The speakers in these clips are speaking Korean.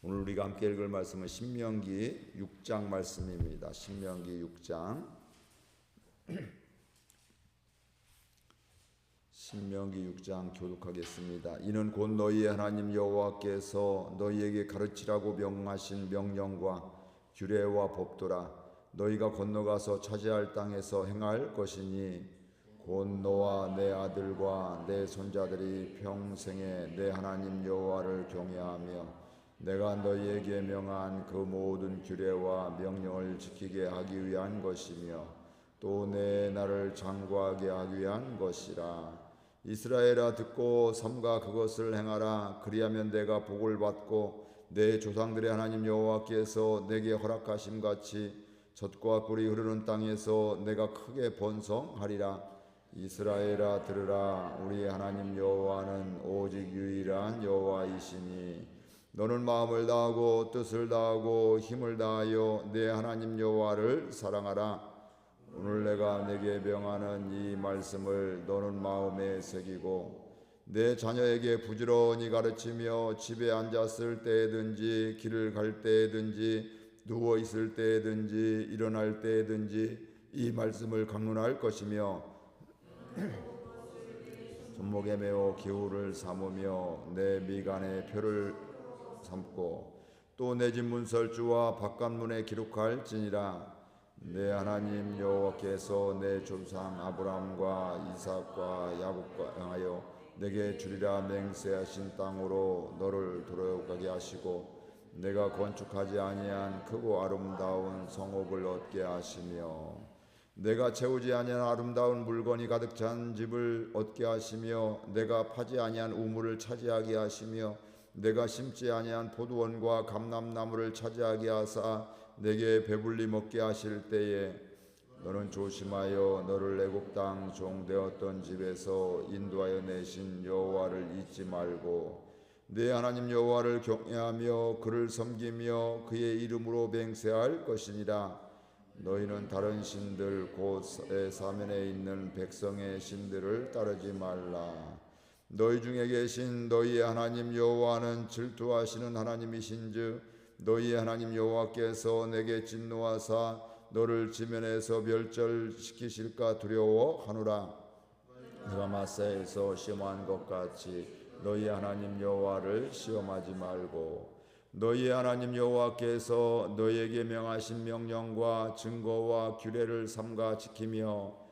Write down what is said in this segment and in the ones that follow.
오늘 우리가 함께 읽을 말씀은 신명기 6장 말씀입니다. 신명기 6장 신명기 6장 교독하겠습니다. 이는 곧 너희의 하나님 여호와께서 너희에게 가르치라고 명하신 명령과 규례와 법도라. 너희가 건너가서 차지할 땅에서 행할 것이니 곧 너와 내 아들과 내 손자들이 평생에 내 하나님 여호와를 경외하며 내가 너희에게 명한 그 모든 규례와 명령을 지키게 하기 위한 것이며 또 내 나를 장구하게 하기 위한 것이라. 이스라엘아, 듣고 삼가 그것을 행하라. 그리하면 내가 복을 받고 내 조상들의 하나님 여호와께서 내게 허락하심 같이 젖과 꿀이 흐르는 땅에서 내가 크게 번성하리라. 이스라엘아, 들으라. 우리 하나님 여호와는 오직 유일한 여호와이시니 너는 마음을 다하고 뜻을 다하고 힘을 다하여 내 하나님 여호와를 사랑하라. 오늘 내가 내게 명하는 이 말씀을 너는 마음에 새기고 내 자녀에게 부지런히 가르치며 집에 앉았을 때든지 길을 갈 때든지 누워 있을 때든지 일어날 때든지 이 말씀을 강론할 것이며 손목에 메어 기호를 삼으며 내 미간에 표를 삼고 또 내 집 문설주와 바깥문에 기록할지니라. 내 하나님 여호와께서 내 조상 아브라함과 이삭과 야곱과 향하여 내게 주리라 맹세하신 땅으로 너를 들어가게 하시고 내가 건축하지 아니한 크고 아름다운 성읍을 얻게 하시며 내가 채우지 아니한 아름다운 물건이 가득 찬 집을 얻게 하시며 내가 파지 아니한 우물을 차지하게 하시며 내가 심지 아니한 포도원과 감람나무를 차지하게 하사 내게 배불리 먹게 하실 때에 너는 조심하여 너를 애굽 땅 종되었던 집에서 인도하여 내신 여호와를 잊지 말고 내 하나님 여호와를 경외하며 그를 섬기며 그의 이름으로 맹세할 것이니라. 너희는 다른 신들 곧 사면에 있는 백성의 신들을 따르지 말라. 너희 중에 계신 너희의 하나님 여호와는 질투하시는 하나님이신즉 너희의 하나님 여호와께서 내게 진노하사 너를 지면에서 멸절시키실까 두려워하노라. 내가 마사에서 시험한 것 같이 너희의 하나님 여호와를 시험하지 말고 너희의 하나님 여호와께서 너희에게 명하신 명령과 증거와 규례를 삼가 지키며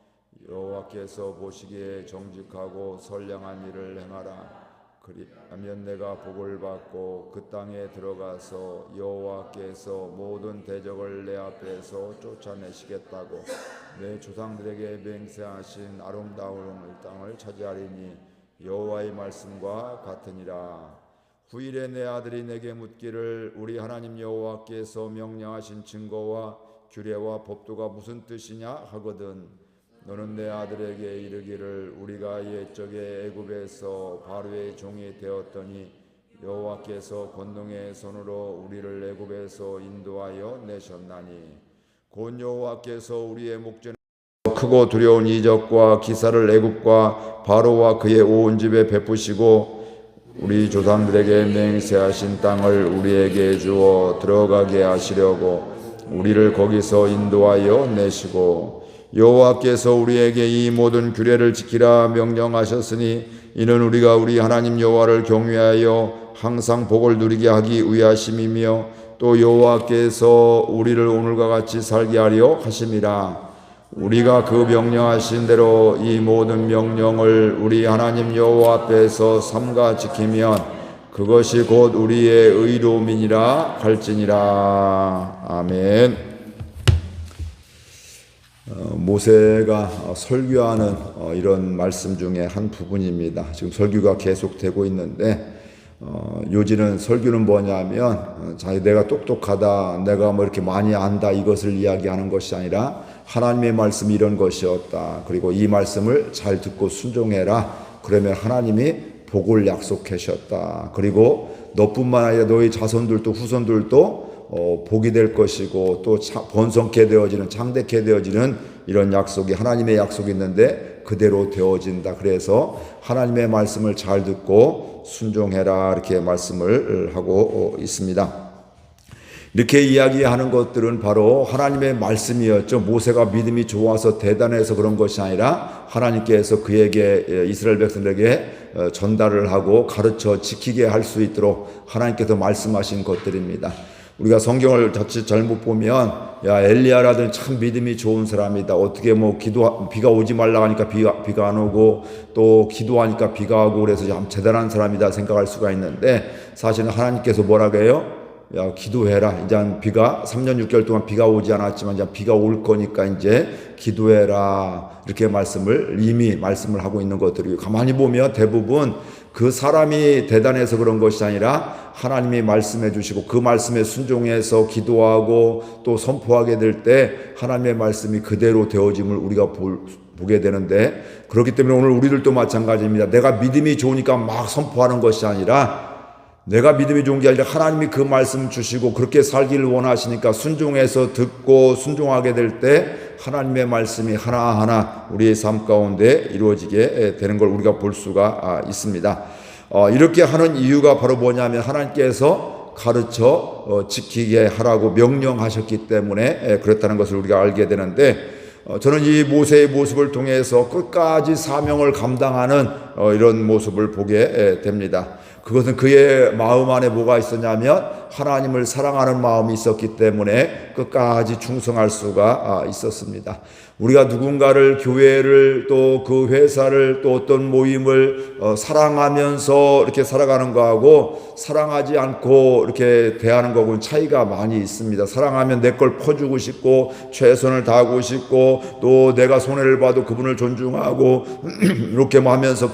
여호와께서 보시기에 정직하고 선량한 일을 행하라. 그리하면 내가 복을 받고 그 땅에 들어가서 여호와께서 모든 대적을 내 앞에서 쫓아내시겠다고 내 조상들에게 맹세하신 아름다운 땅을 차지하리니 여호와의 말씀과 같으니라. 후일에 내 아들이 내게 묻기를 우리 하나님 여호와께서 명령하신 증거와 규례와 법도가 무슨 뜻이냐 하거든 너는 내 아들에게 이르기를 우리가 옛적에 애굽에서 바로의 종이 되었더니 여호와께서 권능의 손으로 우리를 애굽에서 인도하여 내셨나니 곧 여호와께서 우리의 목전에 크고 두려운 이적과 기사를 애굽과 바로와 그의 온 집에 베푸시고 우리 조상들에게 맹세하신 땅을 우리에게 주어 들어가게 하시려고 우리를 거기서 인도하여 내시고 여호와께서 우리에게 이 모든 규례를 지키라 명령하셨으니 이는 우리가 우리 하나님 여호와를 경외하여 항상 복을 누리게 하기 위하심이며 또 여호와께서 우리를 오늘과 같이 살게 하려 하심이라. 우리가 그 명령하신 대로 이 모든 명령을 우리 하나님 여호와 앞에서 삼가 지키면 그것이 곧 우리의 의로움이니라 할지니라. 아멘. 모세가 설교하는 이런 말씀 중에 한 부분입니다. 지금 설교가 계속되고 있는데 요지는 설교는 뭐냐면 내가 똑똑하다, 내가 뭐 이렇게 많이 안다 이것을 이야기하는 것이 아니라 하나님의 말씀이 이런 것이었다. 그리고 이 말씀을 잘 듣고 순종해라. 그러면 하나님이 복을 약속하셨다. 그리고 너뿐만 아니라 너희 자손들도 후손들도 복이 될 것이고 또 번성케 되어지는 장대케 되어지는 이런 약속이 하나님의 약속이 있는데 그대로 되어진다. 그래서 하나님의 말씀을 잘 듣고 순종해라 이렇게 말씀을 하고 있습니다. 이렇게 이야기하는 것들은 바로 하나님의 말씀이었죠. 모세가 믿음이 좋아서 대단해서 그런 것이 아니라 하나님께서 그에게 이스라엘 백성들에게 전달을 하고 가르쳐 지키게 할 수 있도록 하나님께서 말씀하신 것들입니다. 우리가 성경을 자칫 잘못 보면 야 엘리야라든 참 믿음이 좋은 사람이다. 어떻게 뭐 비가 오지 말라 하니까 비가 안 오고 또 기도하니까 비가 오고 그래서 참 대단한 사람이다 생각할 수가 있는데 사실은 하나님께서 뭐라고 해요? 야 기도해라. 이제 비가 3년 6개월 동안 비가 오지 않았지만 이제 비가 올 거니까 이제 기도해라. 이렇게 이미 말씀을 하고 있는 것들이고 가만히 보면 대부분 그 사람이 대단해서 그런 것이 아니라 하나님이 말씀해 주시고 그 말씀에 순종해서 기도하고 또 선포하게 될 때 하나님의 말씀이 그대로 되어짐을 우리가 보게 되는데 그렇기 때문에 오늘 우리들도 마찬가지입니다. 내가 믿음이 좋으니까 막 선포하는 것이 아니라 내가 믿음이 좋은 게 아니라 하나님이 그 말씀 주시고 그렇게 살기를 원하시니까 순종해서 듣고 순종하게 될 때 하나님의 말씀이 하나하나 우리의 삶 가운데 이루어지게 되는 걸 우리가 볼 수가 있습니다. 이렇게 하는 이유가 바로 뭐냐면 하나님께서 가르쳐 지키게 하라고 명령하셨기 때문에 그렇다는 것을 우리가 알게 되는데 저는 이 모세의 모습을 통해서 끝까지 사명을 감당하는 이런 모습을 보게 됩니다. 그것은 그의 마음 안에 뭐가 있었냐면 하나님을 사랑하는 마음이 있었기 때문에 끝까지 충성할 수가 있었습니다. 우리가 누군가를 교회를 또 그 회사를 또 어떤 모임을 사랑하면서 이렇게 살아가는 거하고 사랑하지 않고 이렇게 대하는 거하고는 차이가 많이 있습니다. 사랑하면 내 걸 퍼주고 싶고 최선을 다하고 싶고 또 내가 손해를 봐도 그분을 존중하고 이렇게 하면서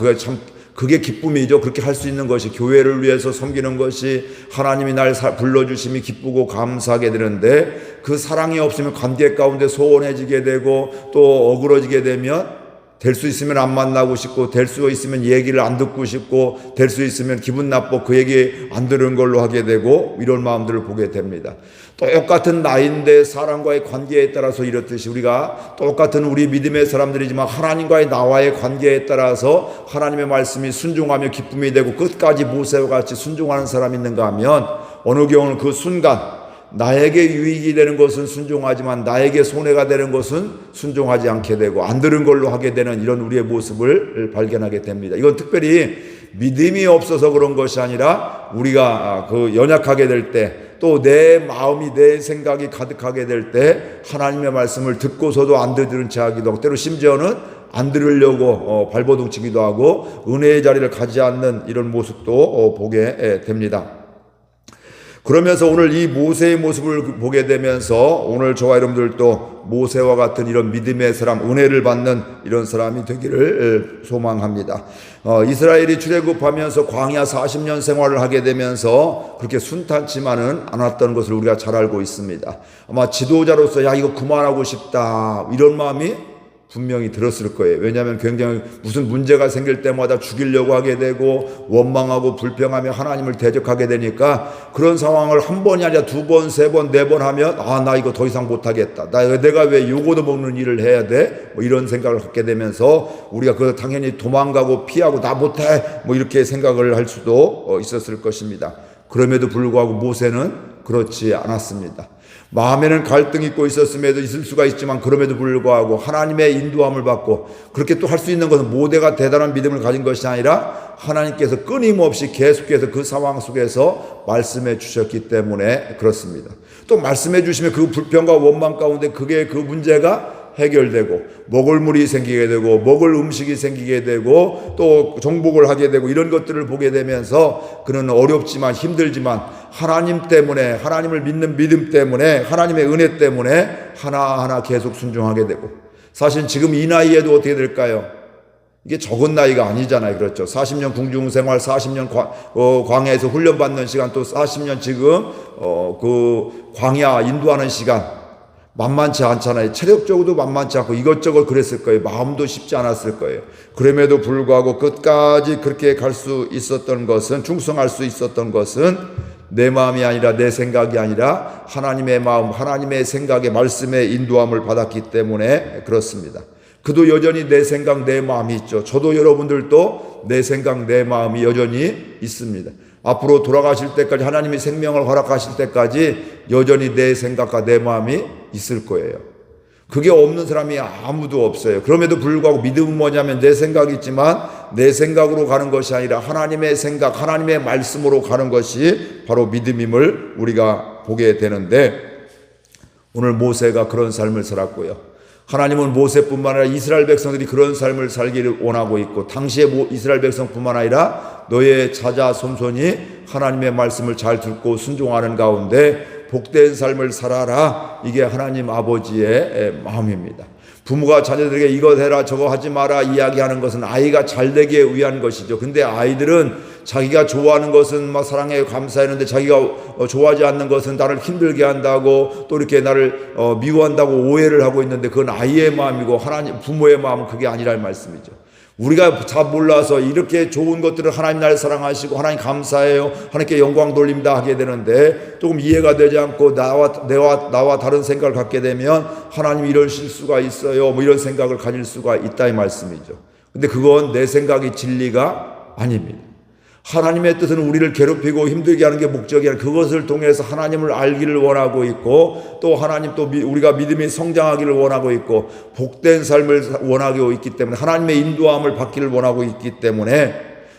그게 기쁨이죠. 그렇게 할 수 있는 것이 교회를 위해서 섬기는 것이 하나님이 날 불러주심이 기쁘고 감사하게 되는데 그 사랑이 없으면 관계 가운데 소원해지게 되고 또 어그러지게 되면 될 수 있으면 안 만나고 싶고 될 수 있으면 얘기를 안 듣고 싶고 될 수 있으면 기분 나빠 그 얘기 안 들은 걸로 하게 되고 이런 마음들을 보게 됩니다. 똑같은 나인데 사람과의 관계에 따라서 이렇듯이 우리가 똑같은 우리 믿음의 사람들이지만 하나님과의 나와의 관계에 따라서 하나님의 말씀이 순종하며 기쁨이 되고 끝까지 모세와 같이 순종하는 사람이 있는가 하면 어느 경우는 그 순간 나에게 유익이 되는 것은 순종하지만 나에게 손해가 되는 것은 순종하지 않게 되고 안 들은 걸로 하게 되는 이런 우리의 모습을 발견하게 됩니다. 이건 특별히 믿음이 없어서 그런 것이 아니라 우리가 연약하게 될 때 또 내 마음이 내 생각이 가득하게 될 때 하나님의 말씀을 듣고서도 안 들은 채 하기도 하고 때로 심지어는 안 들으려고 발버둥치기도 하고 은혜의 자리를 가지 않는 이런 모습도 보게 됩니다. 그러면서 오늘 이 모세의 모습을 보게 되면서 오늘 저와 여러분들도 모세와 같은 이런 믿음의 사람, 은혜를 받는 이런 사람이 되기를 소망합니다. 이스라엘이 출애굽하면서 광야 40년 생활을 하게 되면서 그렇게 순탄치만은 않았던 것을 우리가 잘 알고 있습니다. 아마 지도자로서 야 이거 그만하고 싶다 이런 마음이 분명히 들었을 거예요. 왜냐하면 굉장히 무슨 문제가 생길 때마다 죽이려고 하게 되고 원망하고 불평하며 하나님을 대적하게 되니까 그런 상황을 한 번이 아니라 두 번, 세 번, 네 번 하면 나 이거 더 이상 못하겠다. 내가 왜 요거도 먹는 일을 해야 돼? 이런 생각을 갖게 되면서 우리가 그거 당연히 도망가고 피하고 나 못해 이렇게 생각을 할 수도 있었을 것입니다. 그럼에도 불구하고 모세는 그렇지 않았습니다. 마음에는 갈등이 있고 있을 수가 있지만 그럼에도 불구하고 하나님의 인도함을 받고 그렇게 또 할 수 있는 것은 모세가 대단한 믿음을 가진 것이 아니라 하나님께서 끊임없이 계속해서 그 상황 속에서 말씀해 주셨기 때문에 그렇습니다. 또 말씀해 주시면 그 불평과 원망 가운데 그게 그 문제가 해결되고 먹을 물이 생기게 되고 먹을 음식이 생기게 되고 또 정복을 하게 되고 이런 것들을 보게 되면서 그는 어렵지만 힘들지만 하나님 때문에 하나님을 믿는 믿음 때문에 하나님의 은혜 때문에 하나하나 계속 순종하게 되고 사실 지금 이 나이에도 어떻게 될까요? 이게 적은 나이가 아니잖아요. 그렇죠. 40년 궁중생활 40년 광야에서 훈련받는 시간 또 40년 지금 그 광야 인도하는 시간 만만치 않잖아요. 체력적으로도 만만치 않고 이것저것 그랬을 거예요. 마음도 쉽지 않았을 거예요. 그럼에도 불구하고 끝까지 그렇게 갈 수 있었던 것은 충성할 수 있었던 것은 내 마음이 아니라 내 생각이 아니라 하나님의 마음, 하나님의 생각의 말씀의 인도함을 받았기 때문에 그렇습니다. 그도 여전히 내 생각 내 마음이 있죠. 저도 여러분들도 내 생각 내 마음이 여전히 있습니다. 앞으로 돌아가실 때까지 하나님이 생명을 허락하실 때까지 여전히 내 생각과 내 마음이 있을 거예요. 그게 없는 사람이 아무도 없어요. 그럼에도 불구하고 믿음은 뭐냐면 내 생각이 있지만 내 생각으로 가는 것이 아니라 하나님의 생각, 하나님의 말씀으로 가는 것이 바로 믿음임을 우리가 보게 되는데, 오늘 모세가 그런 삶을 살았고요. 하나님은 모세뿐만 아니라 이스라엘 백성들이 그런 삶을 살기를 원하고 있고, 당시에 이스라엘 백성뿐만 아니라 너의 자자 손손이 하나님의 말씀을 잘 듣고 순종하는 가운데 복된 삶을 살아라. 이게 하나님 아버지의 마음입니다. 부모가 자녀들에게 이거 해라 저거 하지 마라 이야기하는 것은 아이가 잘 되기에 위한 것이죠. 근데 아이들은 자기가 좋아하는 것은 막 사랑해 감사했는데 자기가 좋아하지 않는 것은 나를 힘들게 한다고 또 이렇게 나를 미워한다고 오해를 하고 있는데, 그건 아이의 마음이고 하나님 부모의 마음은 그게 아니라는 말씀이죠. 우리가 잘 몰라서 이렇게 좋은 것들을 하나님 날 사랑하시고 하나님 감사해요, 하나님께 영광 돌립니다 하게 되는데, 조금 이해가 되지 않고 나와 다른 생각을 갖게 되면 하나님 이러실 수가 있어요 뭐 이런 생각을 가질 수가 있다 이 말씀이죠. 근데 그건 내 생각이 진리가 아닙니다. 하나님의 뜻은 우리를 괴롭히고 힘들게 하는 게 목적이 아니라 그것을 통해서 하나님을 알기를 원하고 있고, 또 하나님 또 우리가 믿음이 성장하기를 원하고 있고 복된 삶을 원하고 있기 때문에 하나님의 인도함을 받기를 원하고 있기 때문에,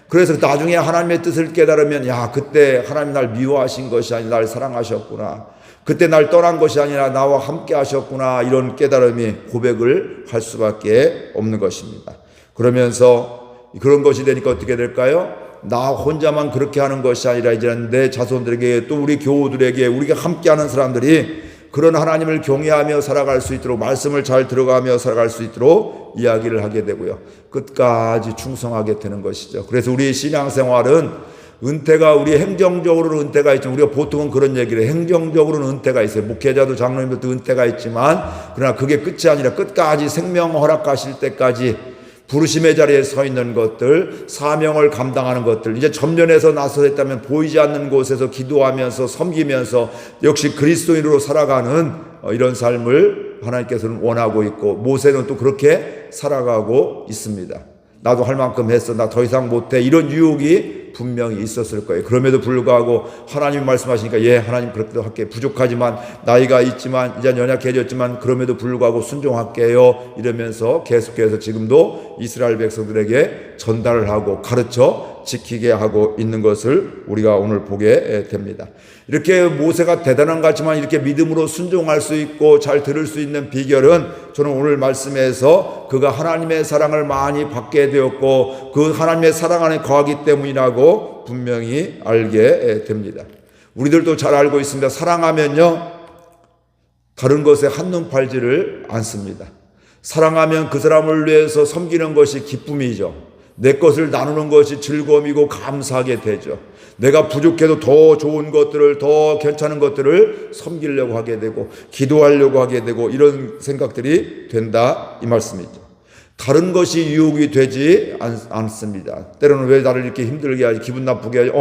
그래서 나중에 하나님의 뜻을 깨달으면 야 그때 하나님 날 미워하신 것이 아니라 날 사랑하셨구나, 그때 날 떠난 것이 아니라 나와 함께 하셨구나, 이런 깨달음이 고백을 할 수밖에 없는 것입니다. 그러면서 그런 것이 되니까 어떻게 될까요? 나 혼자만 그렇게 하는 것이 아니라 이제는 내 자손들에게 또 우리 교우들에게 우리가 함께하는 사람들이 그런 하나님을 경외하며 살아갈 수 있도록, 말씀을 잘 들어가며 살아갈 수 있도록 이야기를 하게 되고요. 끝까지 충성하게 되는 것이죠. 그래서 우리 신앙생활은 은퇴가, 우리 행정적으로는 은퇴가 있지만 우리가 보통은 그런 얘기를 해요. 행정적으로는 은퇴가 있어요. 목회자도 장로님들도 은퇴가 있지만 그러나 그게 끝이 아니라 끝까지 생명 허락하실 때까지 부르심의 자리에 서 있는 것들, 사명을 감당하는 것들, 이제 전면에서 나서했다면 보이지 않는 곳에서 기도하면서 섬기면서 역시 그리스도인으로 살아가는 이런 삶을 하나님께서는 원하고 있고, 모세는 또 그렇게 살아가고 있습니다. 나도 할 만큼 했어, 나 더 이상 못해, 이런 유혹이 분명히 있었을 거예요. 그럼에도 불구하고 하나님이 말씀하시니까 예 하나님 그렇게도 할게, 부족하지만 나이가 있지만 이제 연약해졌지만 그럼에도 불구하고 순종할게요 이러면서 계속해서 지금도 이스라엘 백성들에게 전달을 하고 가르쳐 지키게 하고 있는 것을 우리가 오늘 보게 됩니다. 이렇게 모세가 대단한 것 같지만 이렇게 믿음으로 순종할 수 있고 잘 들을 수 있는 비결은 저는 오늘 말씀에서 그가 하나님의 사랑을 많이 받게 되었고 그 하나님의 사랑 안에 거하기 때문이라고 분명히 알게 됩니다. 우리들도 잘 알고 있습니다. 사랑하면요 다른 것에 한눈 팔지를 않습니다. 사랑하면 그 사람을 위해서 섬기는 것이 기쁨이죠. 내 것을 나누는 것이 즐거움이고 감사하게 되죠. 내가 부족해도 더 좋은 것들을, 더 괜찮은 것들을 섬기려고 하게 되고 기도하려고 하게 되고 이런 생각들이 된다 이 말씀이죠. 다른 것이 유혹이 되지 않습니다. 때로는 왜 나를 이렇게 힘들게 하지, 기분 나쁘게 하지,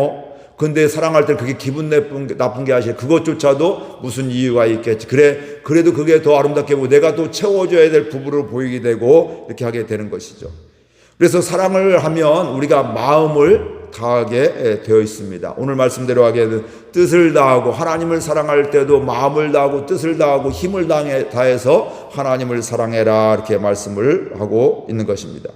근데 사랑할 때 그게 기분 나쁜 게 하시네. 그것조차도 무슨 이유가 있겠지. 그래도 그게 더 아름답게 보고 내가 또 채워줘야 될 부분으로 보이게 되고 이렇게 하게 되는 것이죠. 그래서 사랑을 하면 우리가 마음을 다하게 되어 있습니다. 오늘 말씀대로 하게 되면 뜻을 다하고, 하나님을 사랑할 때도 마음을 다하고 뜻을 다하고 힘을 다해서 하나님을 사랑해라 이렇게 말씀을 하고 있는 것입니다.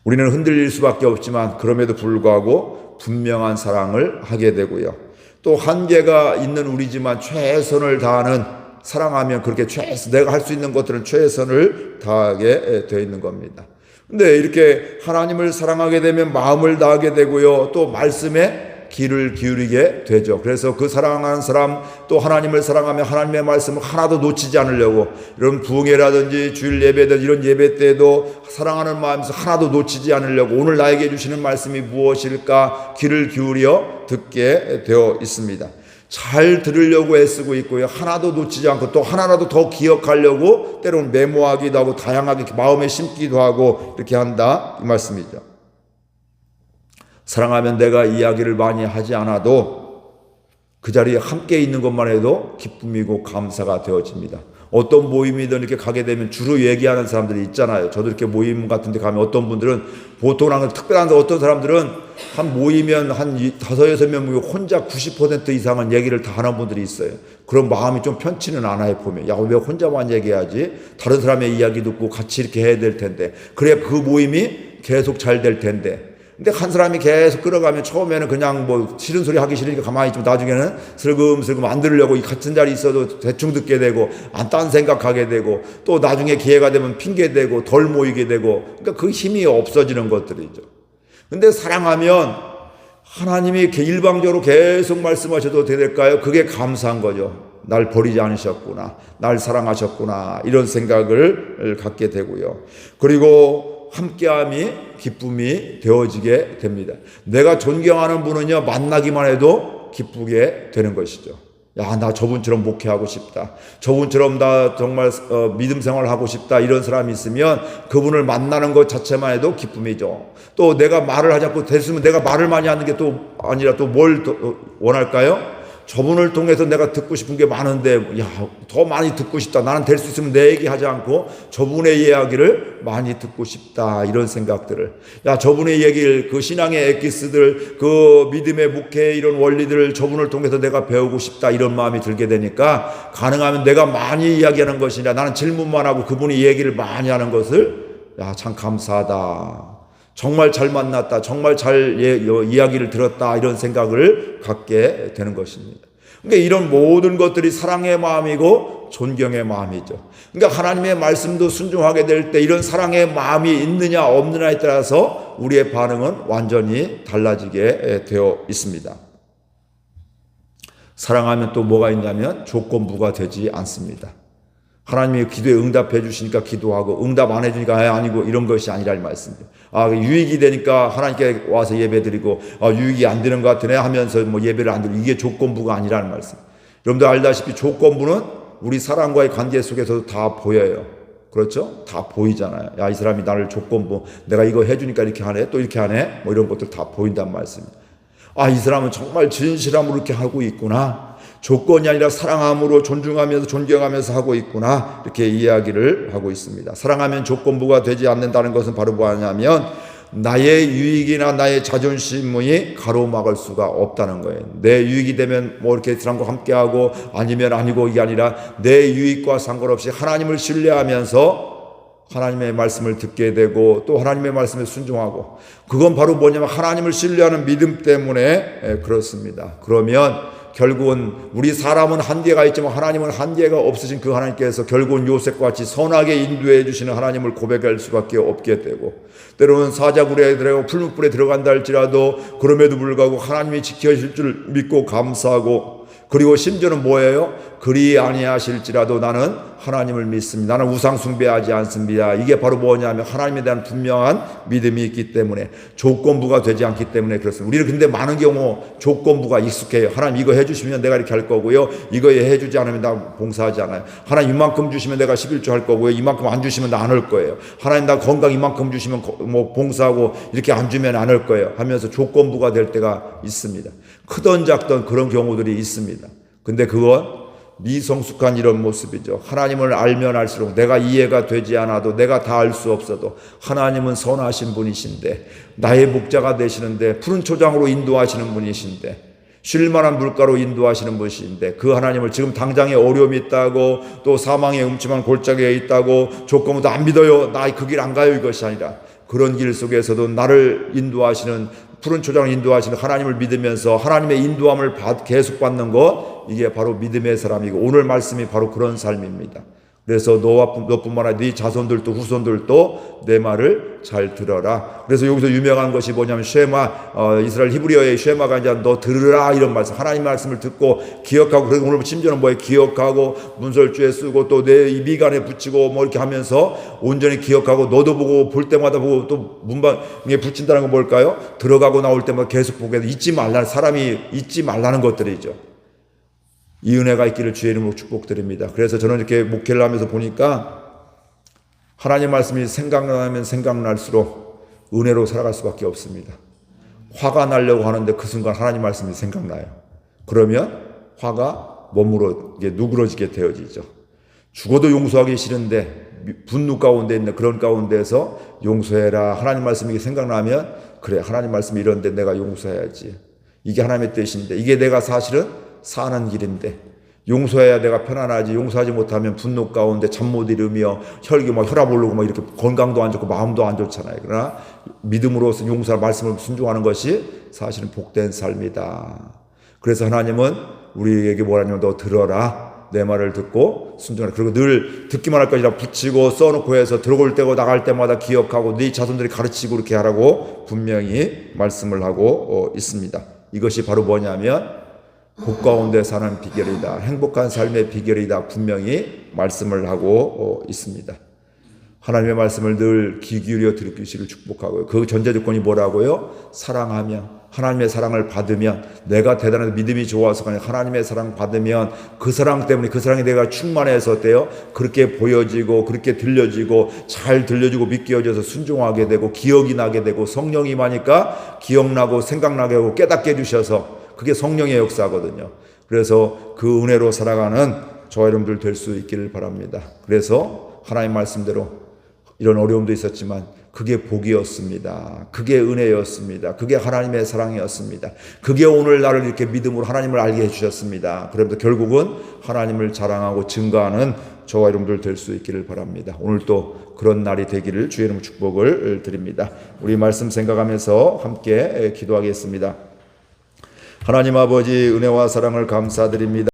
우리는 흔들릴 수밖에 없지만 그럼에도 불구하고 분명한 사랑을 하게 되고요. 또 한계가 있는 우리지만 최선을 다하는, 사랑하면 그렇게 내가 할 수 있는 것들은 최선을 다하게 되어 있는 겁니다. 근데 이렇게 하나님을 사랑하게 되면 마음을 다하게 되고요. 또 말씀에 귀를 기울이게 되죠. 그래서 그 사랑하는 사람, 또 하나님을 사랑하면 하나님의 말씀을 하나도 놓치지 않으려고, 이런 부흥회라든지 주일 예배든 이런 예배 때도 사랑하는 마음에서 하나도 놓치지 않으려고 오늘 나에게 주시는 말씀이 무엇일까 귀를 기울여 듣게 되어 있습니다. 잘 들으려고 애쓰고 있고요. 하나도 놓치지 않고 또 하나라도 더 기억하려고 때로는 메모하기도 하고 다양하게 마음에 심기도 하고 이렇게 한다 이 말씀이죠. 사랑하면 내가 이야기를 많이 하지 않아도 그 자리에 함께 있는 것만 해도 기쁨이고 감사가 되어집니다. 어떤 모임이든 이렇게 가게 되면 주로 얘기하는 사람들이 있잖아요. 저도 이렇게 모임 같은 데 가면 어떤 분들은 보통은 특별한데 어떤 사람들은 한 모이면 한 5-6명 모이고 혼자 90% 이상은 얘기를 다 하는 분들이 있어요. 그런 마음이 좀 편치는 않아요, 보면. 야, 왜 혼자만 얘기하지? 다른 사람의 이야기 듣고 같이 이렇게 해야 될 텐데. 그래야 그 모임이 계속 잘 될 텐데. 근데 한 사람이 계속 끌어가면 처음에는 그냥 뭐 싫은 소리 하기 싫으니까 가만히 있지만 나중에는 슬금슬금 안 들으려고 이 같은 자리에 있어도 대충 듣게 되고 안 딴 생각하게 되고 또 나중에 기회가 되면 핑계대고 덜 모이게 되고 그러니까 그 힘이 없어지는 것들이죠. 근데 사랑하면 하나님이 이렇게 일방적으로 계속 말씀하셔도 될까요? 그게 감사한 거죠. 날 버리지 않으셨구나. 날 사랑하셨구나. 이런 생각을 갖게 되고요. 그리고 함께함이 기쁨이 되어지게 됩니다. 내가 존경하는 분은요, 만나기만 해도 기쁘게 되는 것이죠. 야, 나 저분처럼 목회하고 싶다. 저분처럼 나 정말 믿음 생활하고 싶다. 이런 사람이 있으면 그분을 만나는 것 자체만 해도 기쁨이죠. 또 내가 말을 하지 않고 됐으면 내가 말을 많이 하는 게 또 아니라 또 뭘 원할까요? 저분을 통해서 내가 듣고 싶은 게 많은데 야, 더 많이 듣고 싶다. 나는 될 수 있으면 내 얘기 하지 않고 저분의 이야기를 많이 듣고 싶다. 이런 생각들을 야, 저분의 얘기를 그 신앙의 엑기스들 그 믿음의 목회 이런 원리들을 저분을 통해서 내가 배우고 싶다. 이런 마음이 들게 되니까 가능하면 내가 많이 이야기하는 것이 아니라 나는 질문만 하고 그분이 얘기를 많이 하는 것을 야, 참 감사하다. 정말 잘 만났다. 정말 잘 이야기를 들었다. 이런 생각을 갖게 되는 것입니다. 그러니까 이런 모든 것들이 사랑의 마음이고 존경의 마음이죠. 그러니까 하나님의 말씀도 순종하게 될 때 이런 사랑의 마음이 있느냐 없느냐에 따라서 우리의 반응은 완전히 달라지게 되어 있습니다. 사랑하면 또 뭐가 있냐면 조건부가 되지 않습니다. 하나님이 기도에 응답해 주시니까 기도하고 응답 안 해주니까 아니고 이런 것이 아니라 이 말씀이에요. 유익이 되니까 하나님께 와서 예배 드리고 유익이 안 되는 것 같으네 하면서 뭐 예배를 안 드리고 이게 조건부가 아니라는 말씀. 여러분들 알다시피 조건부는 우리 사람과의 관계 속에서도 다 보여요. 그렇죠? 다 보이잖아요. 야, 이 사람이 나를 조건부 내가 이거 해주니까 이렇게 하네 또 이렇게 하네 뭐 이런 것들 다 보인단 말씀이에요. 이 사람은 정말 진실함으로 이렇게 하고 있구나. 조건이 아니라 사랑함으로 존중하면서 존경하면서 하고 있구나. 이렇게 이야기를 하고 있습니다. 사랑하면 조건부가 되지 않는다는 것은 바로 뭐냐면 나의 유익이나 나의 자존심이 가로막을 수가 없다는 거예요. 내 유익이 되면 뭐 이렇게 사람과 함께하고 아니면 아니고 이게 아니라 내 유익과 상관없이 하나님을 신뢰하면서 하나님의 말씀을 듣게 되고 또 하나님의 말씀에 순종하고 그건 바로 뭐냐면 하나님을 신뢰하는 믿음 때문에 그렇습니다. 그러면 결국은 우리 사람은 한계가 있지만 하나님은 한계가 없으신 그 하나님께서 결국은 요셉과 같이 선하게 인도해 주시는 하나님을 고백할 수밖에 없게 되고 때로는 사자굴에 들어가고 풀무불에 들어간다 할지라도 그럼에도 불구하고 하나님이 지켜주실 줄 믿고 감사하고 그리고 심지어는 뭐예요? 그리 아니하실지라도 나는 하나님을 믿습니다. 나는 우상 숭배하지 않습니다. 이게 바로 뭐냐면 하나님에 대한 분명한 믿음이 있기 때문에 조건부가 되지 않기 때문에 그렇습니다. 우리는 근데 많은 경우 조건부가 익숙해요. 하나님 이거 해주시면 내가 이렇게 할 거고요. 이거 해주지 않으면 나 봉사하지 않아요. 하나님 이만큼 주시면 내가 11조 할 거고요. 이만큼 안 주시면 나 안 할 거예요. 하나님 나 건강 이만큼 주시면 뭐 봉사하고 이렇게 안 주면 안 할 거예요. 하면서 조건부가 될 때가 있습니다. 크던 작던 그런 경우들이 있습니다. 근데 그건 미성숙한 이런 모습이죠. 하나님을 알면 알수록 내가 이해가 되지 않아도 내가 다 알 수 없어도 하나님은 선하신 분이신데 나의 목자가 되시는데 푸른 초장으로 인도하시는 분이신데 쉴만한 물가로 인도하시는 분이신데 그 하나님을 지금 당장에 어려움이 있다고 또 사망의 음침한 골짜기에 있다고 조건부도 안 믿어요. 나 그 길 안 가요. 이것이 아니라 그런 길 속에서도 나를 인도하시는 푸른 초장을 인도하시는 하나님을 믿으면서 하나님의 인도함을 계속 받는 것 이게 바로 믿음의 사람이고 오늘 말씀이 바로 그런 삶입니다. 그래서 너뿐만 아니라 네 자손들도 후손들도 내 말을 잘 들어라. 그래서 여기서 유명한 것이 뭐냐면 쉐마 이스라엘 히브리어의 쉐마가 이제 너 들으라 이런 말씀 하나님 말씀을 듣고 기억하고 그리고 오늘 심지어는 뭐에 기억하고 문설주에 쓰고 또 내 미간에 붙이고 뭐 이렇게 하면서 온전히 기억하고 너도 보고 볼 때마다 보고 또 문방에 붙인다는 건 뭘까요? 들어가고 나올 때마다 계속 보게 돼. 잊지 말라는 사람이 잊지 말라는 것들이죠. 이 은혜가 있기를 주의 이름으로 축복드립니다. 그래서 저는 이렇게 목회를 하면서 보니까 하나님 말씀이 생각나면 생각날수록 은혜로 살아갈 수밖에 없습니다. 화가 나려고 하는데 그 순간 하나님 말씀이 생각나요. 그러면 화가 몸으로 누그러지게 되어지죠. 죽어도 용서하기 싫은데 분노 가운데 있는 그런 가운데서 용서해라. 하나님 말씀이 생각나면 그래, 하나님 말씀이 이런데 내가 용서해야지. 이게 하나님의 뜻인데, 이게 내가 사실은 사는 길인데 용서해야 내가 편안하지. 용서하지 못하면 분노 가운데 잠 못 이루며 혈기 막 혈압 오르고 막 이렇게 건강도 안 좋고 마음도 안 좋잖아요. 그러나 믿음으로서 용서할 말씀을 순종하는 것이 사실은 복된 삶이다. 그래서 하나님은 우리에게 뭐라냐면 너 들어라. 내 말을 듣고 순종하라. 그리고 늘 듣기만 할 것이라 붙이고 써놓고 해서 들어올 때고 나갈 때마다 기억하고 네 자손들이 가르치고 그렇게 하라고 분명히 말씀을 하고 있습니다. 이것이 바로 뭐냐면 복 가운데 사는 비결이다. 행복한 삶의 비결이다. 분명히 말씀을 하고 있습니다. 하나님의 말씀을 늘 귀 기울여 들으시기를 축복하고요. 그 전제 조건이 뭐라고요? 사랑하면, 하나님의 사랑을 받으면, 내가 대단한 믿음이 좋아서 그냥 하나님의 사랑 받으면 그 사랑 때문에, 그 사랑이 내가 충만해서 어때요? 그렇게 보여지고 그렇게 들려지고 잘 들려지고 믿겨져서 순종하게 되고 기억이 나게 되고 성령이 임하니까 기억나고 생각나게 하고 깨닫게 해주셔서 그게 성령의 역사거든요. 그래서 그 은혜로 살아가는 저와 여러분들 될 수 있기를 바랍니다. 그래서 하나님 말씀대로 이런 어려움도 있었지만 그게 복이었습니다. 그게 은혜였습니다. 그게 하나님의 사랑이었습니다. 그게 오늘 나를 이렇게 믿음으로 하나님을 알게 해주셨습니다. 그러면서 결국은 하나님을 자랑하고 증거하는 저와 여러분들 될 수 있기를 바랍니다. 오늘 또 그런 날이 되기를 주의 이름으로 축복을 드립니다. 우리 말씀 생각하면서 함께 기도하겠습니다. 하나님 아버지, 은혜와 사랑을 감사드립니다.